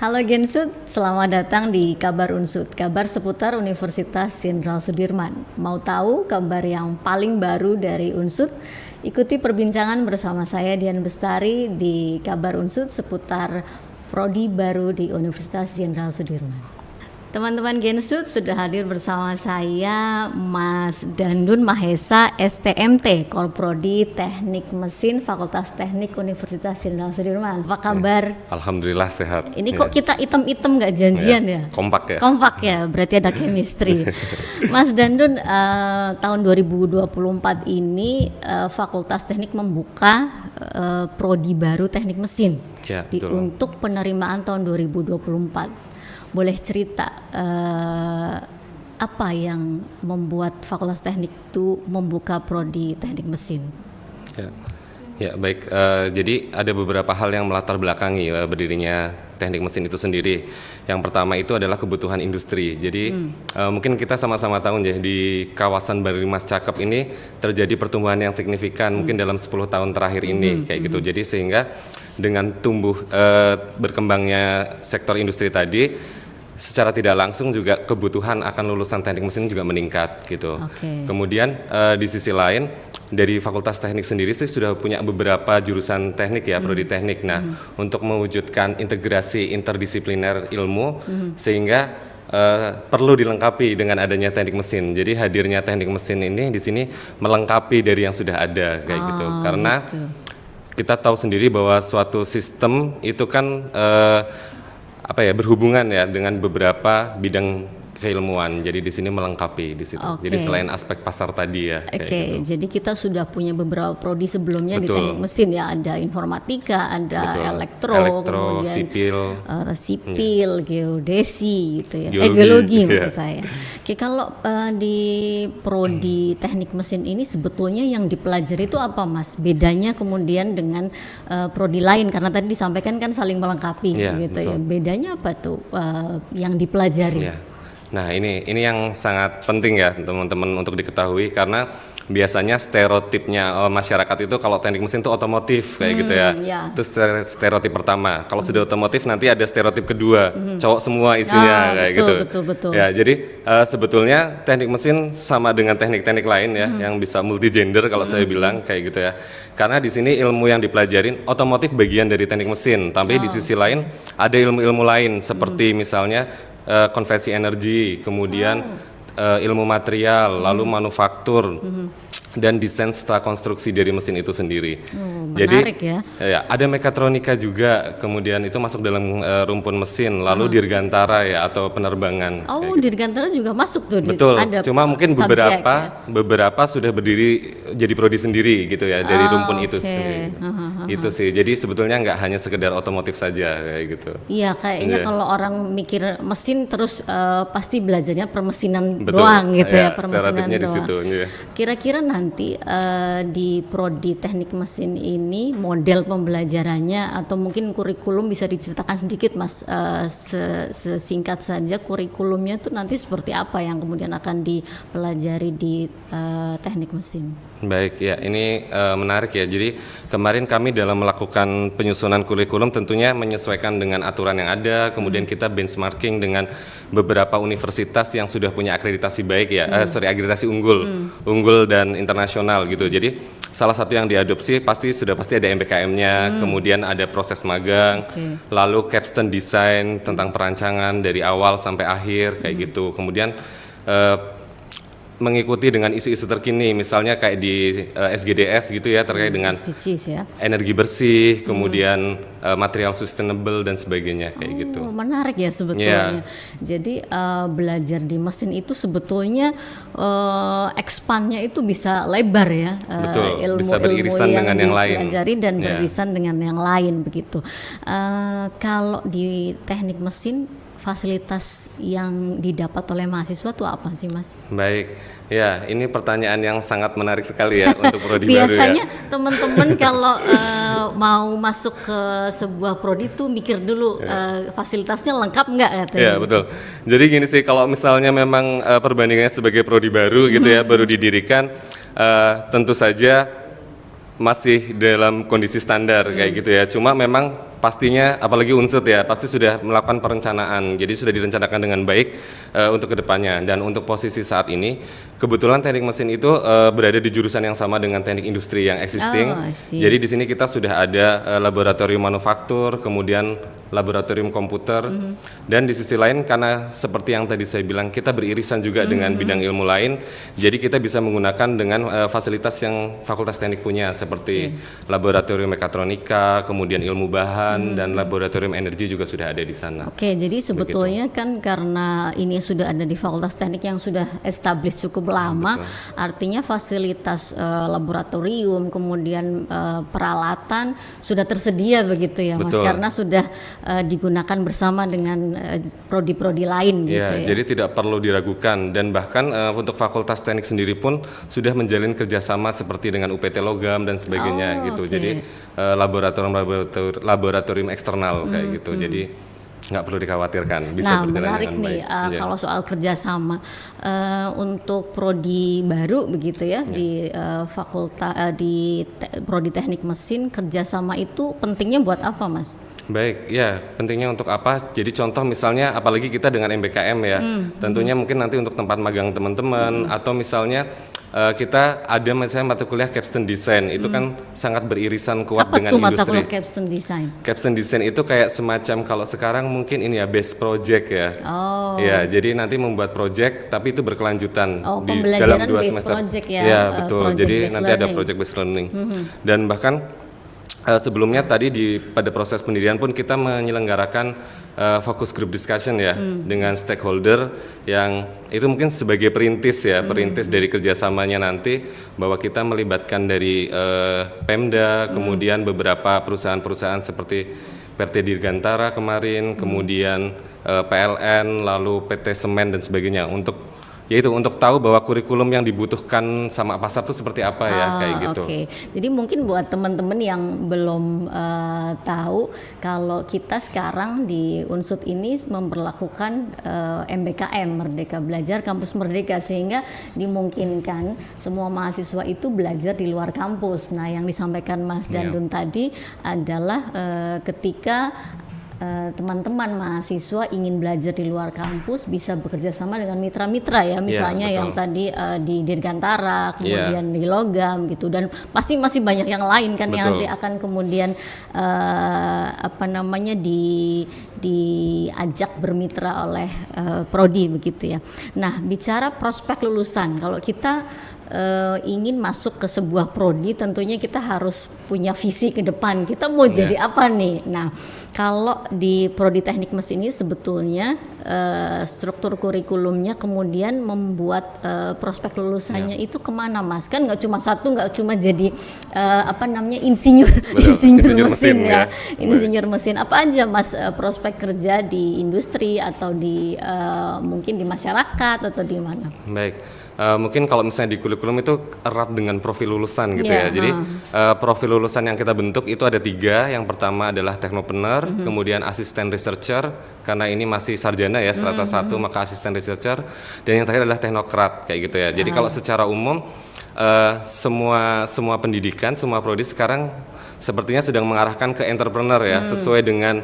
Halo Gensud, selamat datang di Kabar Unsud, kabar seputar Universitas Jenderal Sudirman. Mau tahu kabar yang paling baru dari Unsud? Ikuti perbincangan bersama saya Dian Bestari di Kabar Unsud seputar prodi baru di Universitas Jenderal Sudirman. Teman-teman Gensud, sudah hadir bersama saya Mas Dandun Mahesa, STMT, Korprodi Teknik Mesin, Fakultas Teknik Universitas Jenderal Sudirman. Apa kabar? Alhamdulillah sehat. Ini kok kita item-item nggak janjian ya? Kompak ya? Kompak ya, berarti ada chemistry. Mas Dandun, tahun 2024 ini Fakultas Teknik membuka prodi baru Teknik Mesin Ya, betul. untuk penerimaan tahun 2024. Boleh cerita apa yang membuat Fakultas Teknik itu membuka prodi Teknik Mesin? Ya baik. Jadi ada beberapa hal yang melatar belakangi berdirinya Teknik Mesin itu sendiri. Yang pertama itu adalah kebutuhan industri. Jadi mungkin kita sama-sama tahu ya, di kawasan Barimas Cakep ini terjadi pertumbuhan yang signifikan mungkin dalam 10 tahun terakhir ini kayak gitu. Jadi sehingga dengan berkembangnya sektor industri tadi, secara tidak langsung juga kebutuhan akan lulusan teknik mesin juga meningkat gitu. Kemudian di sisi lain dari Fakultas Teknik sendiri sih sudah punya beberapa jurusan teknik ya, prodi teknik. Nah, untuk mewujudkan integrasi interdisipliner ilmu sehingga perlu dilengkapi dengan adanya teknik mesin. Jadi hadirnya teknik mesin ini di sini melengkapi dari yang sudah ada kayak gitu. Karena kita tahu sendiri bahwa suatu sistem itu kan berhubungan ya dengan beberapa bidang keilmuan. Jadi di sini melengkapi di situ. Jadi selain aspek pasar tadi ya. Gitu. Jadi kita sudah punya beberapa prodi sebelumnya di teknik mesin ya. Ada informatika, ada elektro, kemudian sipil, geodesi gitu ya. Geologi maksud saya. Oke, kalau di prodi teknik mesin ini sebetulnya yang dipelajari itu apa, Mas? Bedanya kemudian dengan prodi lain, karena tadi disampaikan kan saling melengkapi gitu ya. Bedanya apa tuh yang dipelajari? Nah ini yang sangat penting ya teman-teman untuk diketahui, karena biasanya stereotipnya masyarakat itu kalau teknik mesin itu otomotif kayak gitu ya. Itu stereotip pertama. Kalau sudah otomotif nanti ada stereotip kedua, cowok semua isinya kayak gitu. Betul. Ya, jadi sebetulnya teknik mesin sama dengan teknik-teknik lain ya, yang bisa multi gender kalau saya bilang kayak gitu ya. Karena di sini ilmu yang dipelajarin otomotif bagian dari teknik mesin, tapi di sisi lain ada ilmu-ilmu lain seperti misalnya konversi energi, kemudian ilmu material, lalu manufaktur, dan desain setelah konstruksi dari mesin itu sendiri. Menarik. Jadi ada mekatronika juga, kemudian itu masuk dalam rumpun mesin, lalu dirgantara ya atau penerbangan. Dirgantara juga masuk tuh. Betul. Cuma mungkin beberapa sudah berdiri jadi prodi sendiri gitu ya dari rumpun itu sendiri. Itu sih. Jadi sebetulnya nggak hanya sekedar otomotif saja kayak gitu. Iya, kayaknya kalau orang mikir mesin terus pasti belajarnya permesinan doang gitu ya, permesinan doang. Di situ. Kira-kira nanti di prodi teknik mesin ini model pembelajarannya atau mungkin kurikulum bisa diceritakan sedikit, Mas, sesingkat saja kurikulumnya tuh nanti seperti apa yang kemudian akan dipelajari di teknik mesin? Baik ya, ini menarik ya. Jadi kemarin kami dalam melakukan penyusunan kurikulum tentunya menyesuaikan dengan aturan yang ada, kemudian kita benchmarking dengan beberapa universitas yang sudah punya akreditasi baik ya, akreditasi unggul dan internasional gitu. Jadi salah satu yang diadopsi pasti ada MBKM-nya, kemudian ada proses magang, lalu capstone design tentang perancangan dari awal sampai akhir kayak gitu. Kemudian mengikuti dengan isu-isu terkini, misalnya kayak di SGDS gitu ya, terkait dengan energi bersih, kemudian material sustainable dan sebagainya kayak gitu. Menarik ya sebetulnya. Jadi belajar di mesin itu sebetulnya expand-nya itu bisa lebar ya. Betul, bisa beririsan dengan yang lain. Dipelajari dan beririsan dengan yang lain begitu. Kalau di teknik mesin, fasilitas yang didapat oleh mahasiswa itu apa sih, Mas? Baik, ya ini pertanyaan yang sangat menarik sekali ya untuk prodi baru ya. Biasanya teman-teman kalau mau masuk ke sebuah prodi itu mikir dulu fasilitasnya lengkap nggak katanya. Ya betul. Jadi gini sih, kalau misalnya memang perbandingannya sebagai prodi baru gitu ya, baru didirikan, tentu saja masih dalam kondisi standar kayak gitu ya. Cuma memang pastinya apalagi Unsut ya pasti sudah melakukan perencanaan, jadi sudah direncanakan dengan baik untuk kedepannya. Dan untuk posisi saat ini kebetulan teknik mesin itu berada di jurusan yang sama dengan teknik industri yang existing. Jadi di sini kita sudah ada laboratorium manufaktur, kemudian laboratorium komputer, dan di sisi lain karena seperti yang tadi saya bilang kita beririsan juga dengan bidang ilmu lain, jadi kita bisa menggunakan dengan fasilitas yang Fakultas Teknik punya seperti laboratorium mekatronika, kemudian ilmu bahan dan laboratorium energi juga sudah ada di sana. Oke, jadi sebetulnya kan karena ini sudah ada di Fakultas Teknik yang sudah established cukup lama, artinya fasilitas laboratorium kemudian peralatan sudah tersedia begitu ya Mas, karena sudah digunakan bersama dengan prodi-prodi lain gitu ya. Jadi tidak perlu diragukan, dan bahkan untuk Fakultas Teknik sendiri pun sudah menjalin kerjasama seperti dengan UPT Logam dan sebagainya gitu. Jadi laboratorium eksternal kayak gitu. Jadi nggak perlu dikhawatirkan, bisa berjalan menarik dengan nih baik. Kalau soal kerjasama untuk prodi baru begitu ya di fakultas di prodi teknik mesin, kerjasama itu pentingnya buat apa Mas? Baik, ya pentingnya untuk apa? Jadi contoh misalnya apalagi kita dengan MBKM ya, tentunya mungkin nanti untuk tempat magang teman-teman atau misalnya kita ada misalnya mata kuliah capstone design, itu kan sangat beririsan kuat apa dengan tuh industri. Mata kuliah capstone design? Capstone design itu kayak semacam kalau sekarang mungkin ini ya base project ya. Ya, jadi nanti membuat project tapi itu berkelanjutan di dalam 2 semester. Project ya. Ya, betul. Jadi nanti ada project based learning. Dan bahkan sebelumnya tadi pada proses pendirian pun kita menyelenggarakan focus group discussion ya dengan stakeholder yang itu mungkin sebagai perintis dari kerjasamanya nanti, bahwa kita melibatkan dari Pemda, kemudian beberapa perusahaan-perusahaan seperti PT Dirgantara kemarin, kemudian PLN, lalu PT Semen dan sebagainya untuk yaitu untuk tahu bahwa kurikulum yang dibutuhkan sama pasar itu seperti apa ya kayak gitu. Oke. Jadi mungkin buat teman-teman yang belum tahu kalau kita sekarang di Unsut ini memperlakukan MBKM Merdeka Belajar Kampus Merdeka, sehingga dimungkinkan semua mahasiswa itu belajar di luar kampus. Nah, yang disampaikan Mas Dandun tadi adalah ketika teman-teman mahasiswa ingin belajar di luar kampus bisa bekerja sama dengan mitra-mitra ya, misalnya yang tadi di Dirgantara, kemudian di Logam gitu, dan pasti masih banyak yang lain kan yang nanti akan kemudian diajak bermitra oleh prodi begitu ya. Nah, bicara prospek lulusan, kalau kita ingin masuk ke sebuah prodi, tentunya kita harus punya visi ke depan. Kita mau jadi apa nih? Nah, kalau di prodi teknik mesin ini sebetulnya struktur kurikulumnya kemudian membuat prospek lulusannya itu kemana, Mas? Kan nggak cuma satu, nggak cuma jadi insinyur mesin ya. Insinyur mesin. Apa aja Mas prospek kerja di industri atau di mungkin di masyarakat atau di mana? Baik. Mungkin kalau misalnya di kurikulum itu erat dengan profil lulusan gitu ya. Jadi profil lulusan yang kita bentuk itu ada 3. Yang pertama adalah teknopreneur, kemudian asisten researcher, karena ini masih sarjana ya, strata 1 maka asisten researcher, dan yang terakhir adalah teknokrat kayak gitu ya. Jadi kalau secara umum semua pendidikan, semua prodi sekarang sepertinya sedang mengarahkan ke entrepreneur ya, sesuai dengan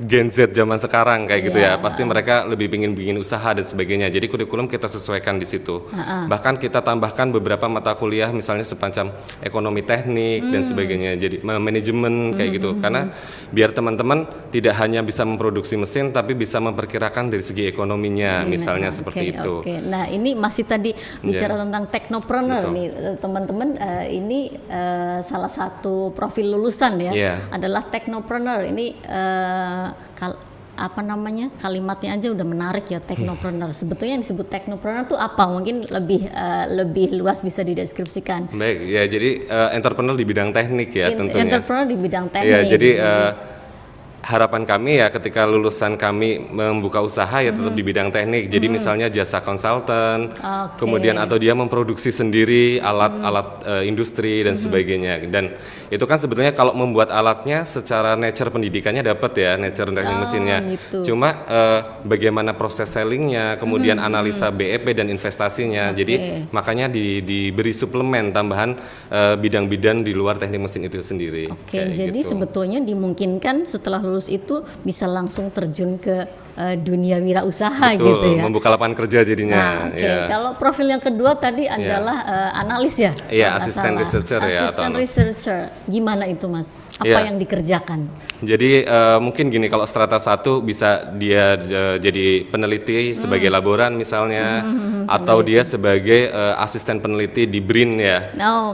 Gen Z zaman sekarang kayak gitu ya. Pasti mereka lebih ingin bikin usaha dan sebagainya. Jadi kurikulum kita sesuaikan di situ. Bahkan kita tambahkan beberapa mata kuliah misalnya semacam ekonomi teknik dan sebagainya. Jadi manajemen kayak gitu. Karena biar teman-teman tidak hanya bisa memproduksi mesin tapi bisa memperkirakan dari segi ekonominya misalnya seperti itu. Nah, ini masih tadi bicara tentang teknopreneur nih teman-teman, ini salah satu profil lulusan ya, adalah teknopreneur. Ini kalimatnya aja udah menarik ya, teknopreneur. Sebetulnya yang disebut teknopreneur itu apa? Mungkin lebih luas bisa dideskripsikan. Baik ya, jadi entrepreneur di bidang teknik ya tentunya. Entrepreneur di bidang teknik. Ya, jadi harapan kami ya ketika lulusan kami membuka usaha ya tetap di bidang teknik. Jadi misalnya jasa konsultan, kemudian atau dia memproduksi sendiri alat-alat industri dan sebagainya. Dan itu kan sebetulnya kalau membuat alatnya secara nature pendidikannya dapat ya, nature teknik mesinnya. Gitu. Cuma bagaimana proses sellingnya, kemudian analisa BEP dan investasinya. Jadi makanya diberi suplemen tambahan bidang-bidang di luar teknik mesin itu sendiri. Jadi gitu. Sebetulnya dimungkinkan setelah lulus itu bisa langsung terjun ke dunia wirausaha. Betul, gitu ya. membuka lapangan kerja jadinya. Kalau profil yang kedua tadi adalah analis ya? Iya, asisten researcher ya. Asisten researcher, gimana itu Mas? Apa yang dikerjakan? Jadi mungkin gini, kalau strata 1 bisa dia jadi peneliti sebagai laboran misalnya, atau dia sebagai asisten peneliti di BRIN ya.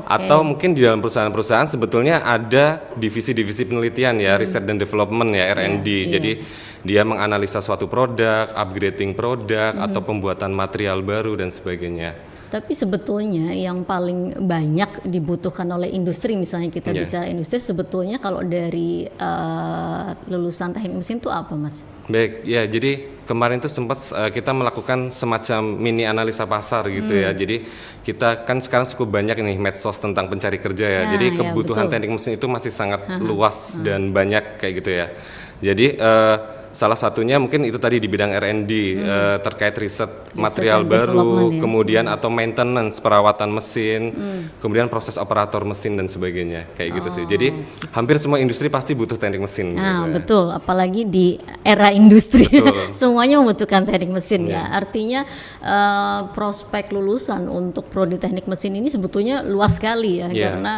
Atau mungkin di dalam perusahaan-perusahaan sebetulnya ada divisi-divisi penelitian ya, riset dan development ya, R&D. Jadi dia menganalisa suatu produk, upgrading produk, atau pembuatan material baru dan sebagainya. Tapi sebetulnya yang paling banyak dibutuhkan oleh industri, misalnya kita bicara industri, sebetulnya kalau dari lulusan teknik mesin itu apa Mas? Baik, ya jadi kemarin tuh sempat kita melakukan semacam mini analisa pasar gitu ya. Jadi kita kan sekarang cukup banyak nih medsos tentang pencari kerja ya. Jadi kebutuhan teknik mesin itu masih sangat luas dan banyak kayak gitu ya. Jadi salah satunya mungkin itu tadi di bidang R&D terkait riset material baru, kemudian atau maintenance perawatan mesin, kemudian proses operator mesin dan sebagainya kayak gitu sih. Jadi hampir semua industri pasti butuh teknik mesin. Betul, apalagi di era industri semuanya membutuhkan teknik mesin ya. Artinya prospek lulusan untuk prodi teknik mesin ini sebetulnya luas sekali ya, karena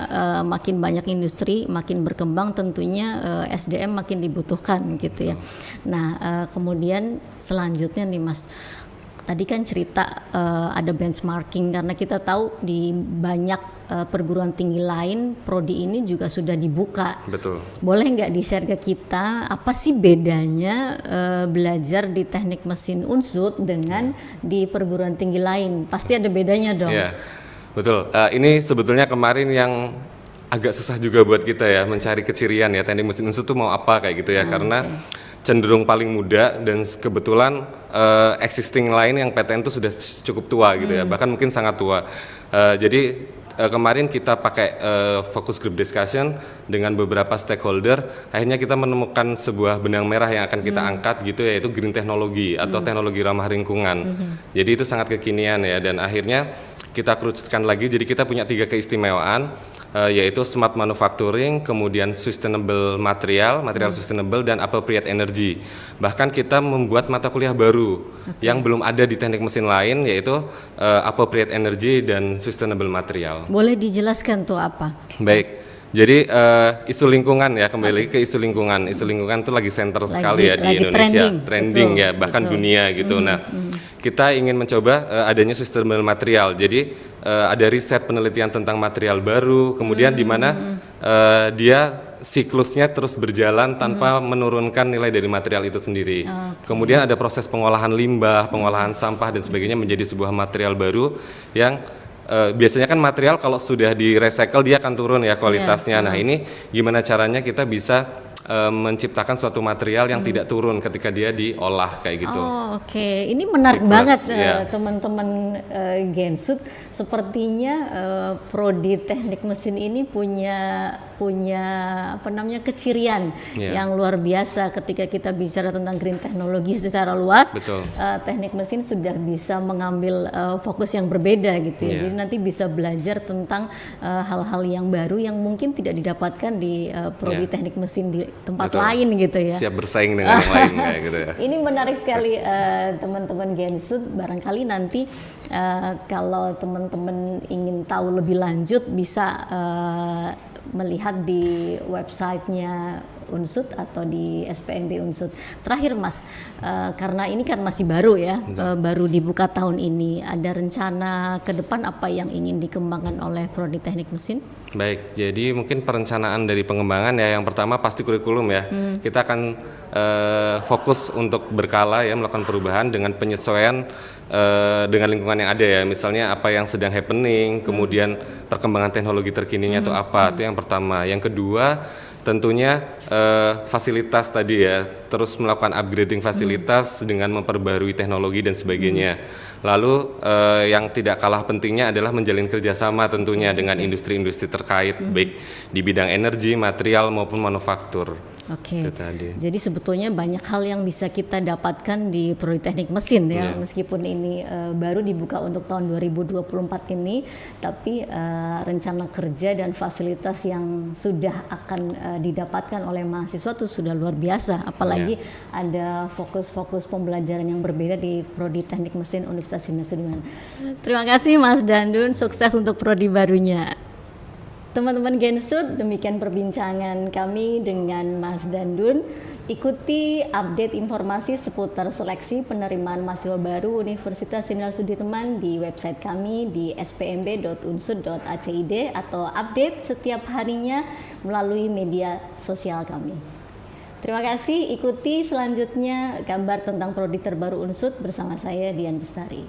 makin banyak industri, makin berkembang tentunya SDM makin dibutuhkan gitu ya. Nah, kemudian selanjutnya nih Mas, tadi kan cerita ada benchmarking, karena kita tahu di banyak perguruan tinggi lain prodi ini juga sudah dibuka. Betul. Boleh nggak di-share ke kita apa sih bedanya belajar di teknik mesin Unsud dengan di perguruan tinggi lain? Pasti ada bedanya dong. Iya, betul. Ini sebetulnya kemarin yang agak susah juga buat kita ya mencari kecirian ya teknik mesin Unsud tuh mau apa kayak gitu ya, karena cenderung paling muda dan kebetulan existing lain yang PTN itu sudah cukup tua gitu ya, bahkan mungkin sangat tua. Jadi kemarin kita pakai focus group discussion dengan beberapa stakeholder, akhirnya kita menemukan sebuah benang merah yang akan kita angkat gitu, yaitu green technology atau teknologi ramah lingkungan. Jadi itu sangat kekinian ya, dan akhirnya kita kerucutkan lagi, jadi kita punya 3 keistimewaan, yaitu smart manufacturing, kemudian sustainable material sustainable, dan appropriate energy. Bahkan kita membuat mata kuliah baru yang belum ada di teknik mesin lain, yaitu appropriate energy dan sustainable material. Boleh dijelaskan tuh apa? Baik, jadi isu lingkungan ya, kembali ke isu lingkungan. Isu lingkungan itu lagi center sekali ya di Indonesia, trending ya, bahkan dunia gitu. Nah, kita ingin mencoba adanya sustainable material. Jadi ada riset penelitian tentang material baru, kemudian di mana dia siklusnya terus berjalan tanpa menurunkan nilai dari material itu sendiri. Kemudian ada proses pengolahan limbah, pengolahan sampah dan sebagainya menjadi sebuah material baru yang biasanya kan material kalau sudah di recycle dia akan turun ya kualitasnya. Nah, ini gimana caranya kita bisa menciptakan suatu material yang tidak turun ketika dia diolah kayak gitu. Oke. Ini menarik banget teman-teman Gensud. Sepertinya prodi teknik mesin ini punya apa namanya kecirian yang luar biasa ketika kita bicara tentang green teknologi secara luas. Teknik mesin sudah bisa mengambil fokus yang berbeda gitu ya. Jadi nanti bisa belajar tentang hal-hal yang baru yang mungkin tidak didapatkan di prodi teknik mesin di tempat lain gitu ya. Siap bersaing dengan yang lain kayak gitu ya. Ini menarik sekali teman-teman Gensud. Barangkali nanti kalau teman-teman ingin tahu lebih lanjut bisa melihat di websitenya Unsud atau di SPMB Unsud. Terakhir Mas, karena ini kan masih baru ya, baru dibuka tahun ini. Ada rencana ke depan apa yang ingin dikembangkan oleh prodi teknik mesin? Baik, jadi mungkin perencanaan dari pengembangan ya, yang pertama pasti kurikulum ya. Kita akan fokus untuk berkala ya, melakukan perubahan dengan penyesuaian dengan lingkungan yang ada ya. Misalnya apa yang sedang happening, kemudian perkembangan teknologi terkininya itu apa, itu yang pertama. Yang kedua, tentunya fasilitas tadi ya, terus melakukan upgrading fasilitas dengan memperbarui teknologi dan sebagainya. Lalu yang tidak kalah pentingnya adalah menjalin kerjasama tentunya dengan industri-industri terkait, baik di bidang energi, material maupun manufaktur. Oke. Jadi sebetulnya banyak hal yang bisa kita dapatkan di Prodi Teknik Mesin ya, meskipun ini baru dibuka untuk tahun 2024 ini, tapi rencana kerja dan fasilitas yang sudah akan didapatkan oleh mahasiswa itu sudah luar biasa. Apalagi ada fokus-fokus pembelajaran yang berbeda di Prodi Teknik Mesin Universitas Jenderal Sudirman. Terima kasih Mas Dandun, sukses untuk prodi barunya. Teman-teman Gensud, demikian perbincangan kami dengan Mas Dandun. Ikuti update informasi seputar seleksi penerimaan mahasiswa baru Universitas Jenderal Sudirman di website kami di spmb.unsud.acid atau update setiap harinya melalui media sosial kami. Terima kasih, ikuti selanjutnya kabar tentang prodi terbaru Unsud bersama saya Dian Bestari.